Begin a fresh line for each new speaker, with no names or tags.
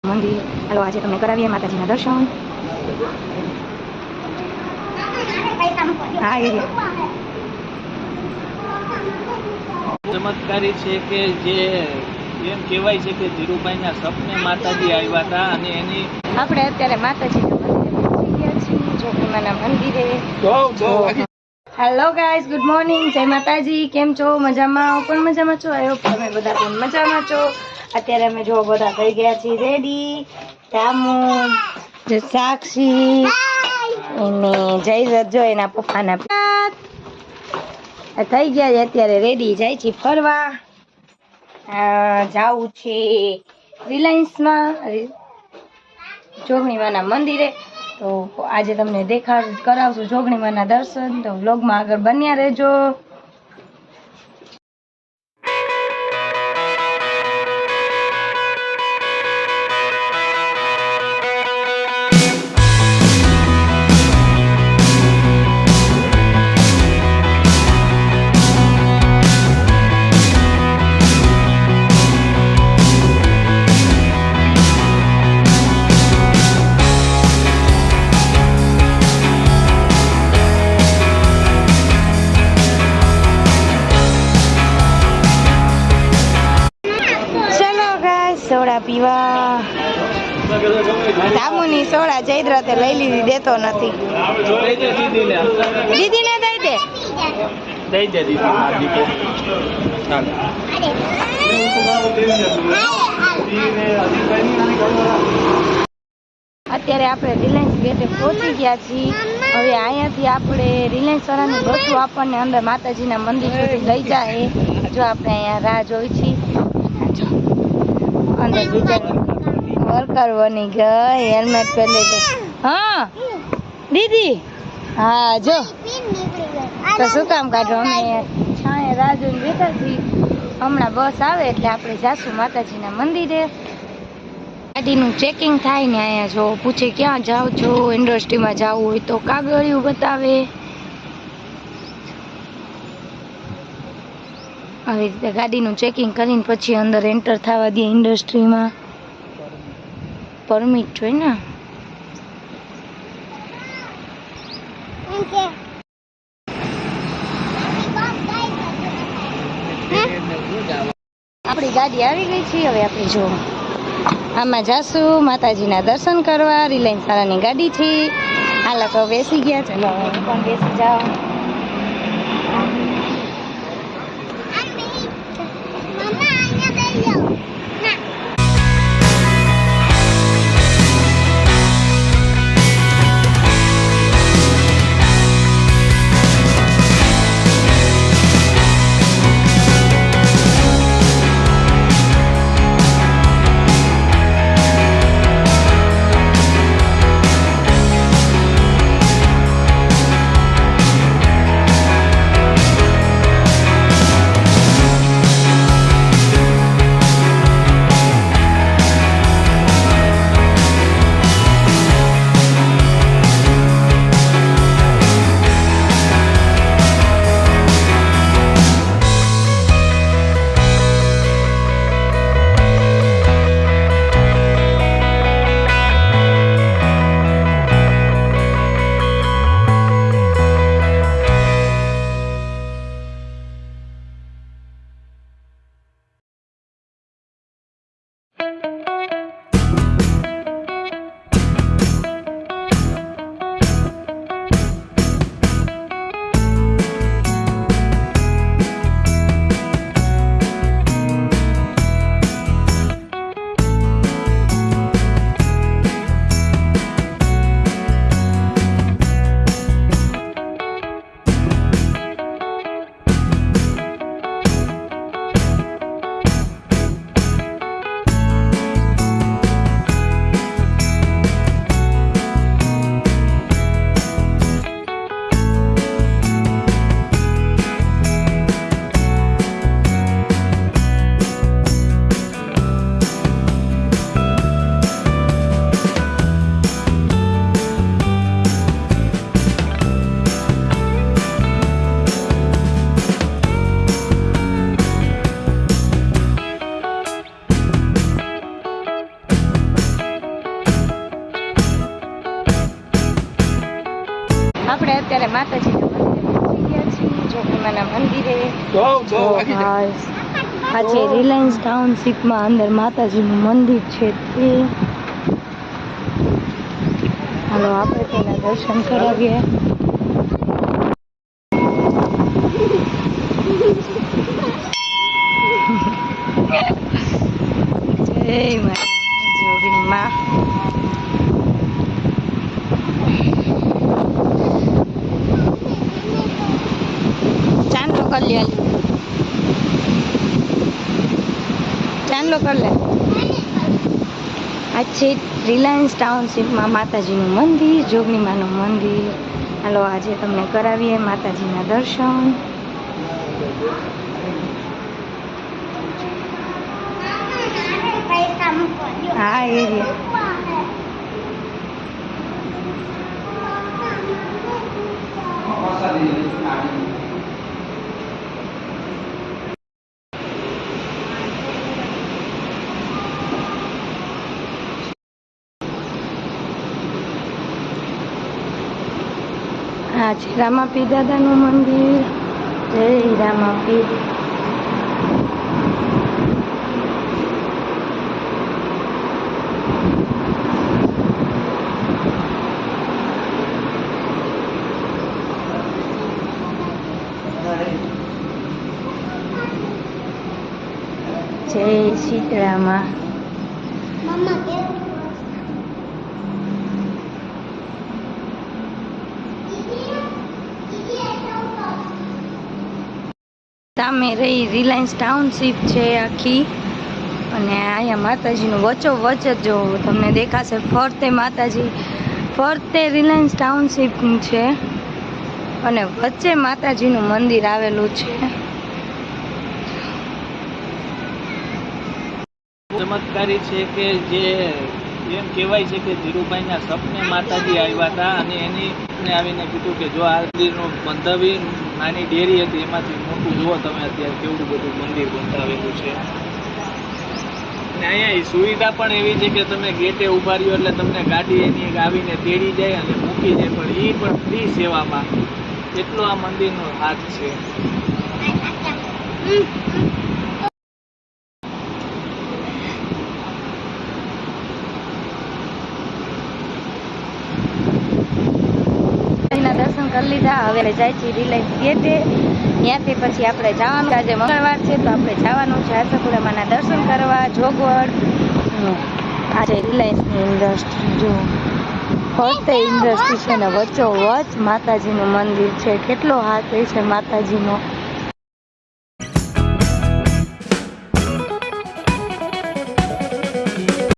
મંદિર. હાલો આજે તમને કરાવીએ માતાજીના દર્શન. હા એ
ચમત્કારી છે કે જે એમ કહેવાય છે કે ધીરુભાઈના સપને માતાજી આવ્યા હતા અને એની
આપણે અત્યારે માતાજીના મંદિરે પહોંચી ગયા છીએ, જોગણીમાના મંદિરે. હેલો ગાઈઝ, ગુડ મોર્નિંગ, જય માતાજી. કેમ છો? મજામાં? હું પણ મજામાં છું. આઈ હોપ તમે બધા પણ મજામાં છો. અત્યારે અમે જો બધા થઈ ગયા છીએ રેડી. રામુ, સાક્ષી અને જય જો એના પપ્પાના થઈ ગયા છે અત્યારે રેડી. જાય છે ફરવા. જાવું છે રિલાયન્સમાં જોગણીમાના મંદિરે. તો આજે તમને કરાવશું જોગણીમાના દર્શન. તો વ્લોગમાં આગળ બન્યા રહેજો. સોડા પીવા ધામુની સોડા જયદ્રતે લઈ લીધી, દેતો નથી. દીદીને દઈ દે. અત્યારે આપણે રિલાયન્સ ગેટે પહોંચી ગયા છીએ. હવે અહીંયાથી આપણે રિલાયન્સ વાળાની બસો આપણને અંદર માતાજીના મંદિર સુધી લઈ જાય. જો આપણે અહીંયા રાહ જોઈ છીએ. અંદર બીજા વર્કર બની ગઈ, હેલ્મેટ પહેરી તો. હા દીદી, હા જો તો શું કામ કાઢો. અમે છાંયે રાહ જોઈને બેઠા છીએ. હમણાં બસ આવે એટલે આપણે જાશું માતાજીના મંદિરે. ગાડીનું ચેકિંગ થાય ને અહીંયા જો પૂછે ક્યાં જાઓ છો, ઇન્ડસ્ટ્રીમાં જવું હોય તો કાગળિયું બતાવે. આવી રીતે ગાડીનું ચેકિંગ કરીને પછી અંદર એન્ટર થવા દે ઇન્ડસ્ટ્રીમાં. પરમિટ જોઈએ ને. આપણી ગાડી આવી ગઈ છે. હવે આપણે જો આમાં જાશું માતાજીના દર્શન કરવા. રિલાયન્સ વાળાની ગાડી છે. હાલ તો બેસી ગયા. ચલો પણ બેસી જાઓ. આપણે અત્યારે માતાજીના મંદિરે પહોંચી ગયા છીએ, જોગીમાના મંદિરે. આ છે રિલાયન્સ ટાઉનશીપમાં અંદર માતાજીનું મંદિર છે તે. હાલો આપણે તેના દર્શન કરાવીએ. જય મા જોગણી માં. ચાંદલો કર લે, ચાંદલો કર લે. આ છે રિલાયન્સ ટાઉનશીપમાં માતાજીનું મંદિર, જોગણી માનું મંદિર. હાલો આજે તમને કરાવીએ માતાજીના દર્શન. હા એ આ છે રામાપીર દાદાનું મંદિર. જય રામાપીર. જય સીતળામાં. સામે રહી રિલાયન્સ ટાઉનશીપ છે આખી, અને અહીંયા માતાજીનું વચ્ચોવચ્ચ જ જો તમને દેખાશે ફરતે માતાજી, ફરતે રિલાયન્સ ટાઉનશીપ છે અને વચ્ચે માતાજીનું મંદિર આવેલું છે.
ચમત્કારી છે કે જે એમ કહેવાય છે કે ધીરુભાઈના સપને માતાજી આવ્યા હતા અને એની આવીને કીધું કે જો આ મંદિરનું બંધાવી નાની ડેરી હતી એમાંથી મોટું જુઓ તમે અત્યારે કેવડું બધું મંદિર બંધાવેલું છે. અને અહીંયા સુવિધા પણ એવી છે કે તમે ગેટે ઉભા રહ્યો એટલે તમને ગાડી એની આવીને તેડી જાય અને મૂકી જાય, પણ એ પણ ફ્રી સેવામાં. એટલો આ મંદિરનો હાથ છે.
દર્શન કરી લીધા. હવે જાય છે રિલાયન્સ ગેટે. ત્યાંથી પછી આપણે જવાનું. આજે મંગળવાર છે તો આપણે જવાનું છે આશાપુરામાના દર્શન કરવા જોગવડ. આજે રિલાયન્સની ઇન્ડસ્ટ્રી જો ફરતે ઇન્ડસ્ટ્રી છે ને વચ્ચોવચ્ચ માતાજીનું મંદિર છે. કેટલો હાથ હોય છે માતાજીનો.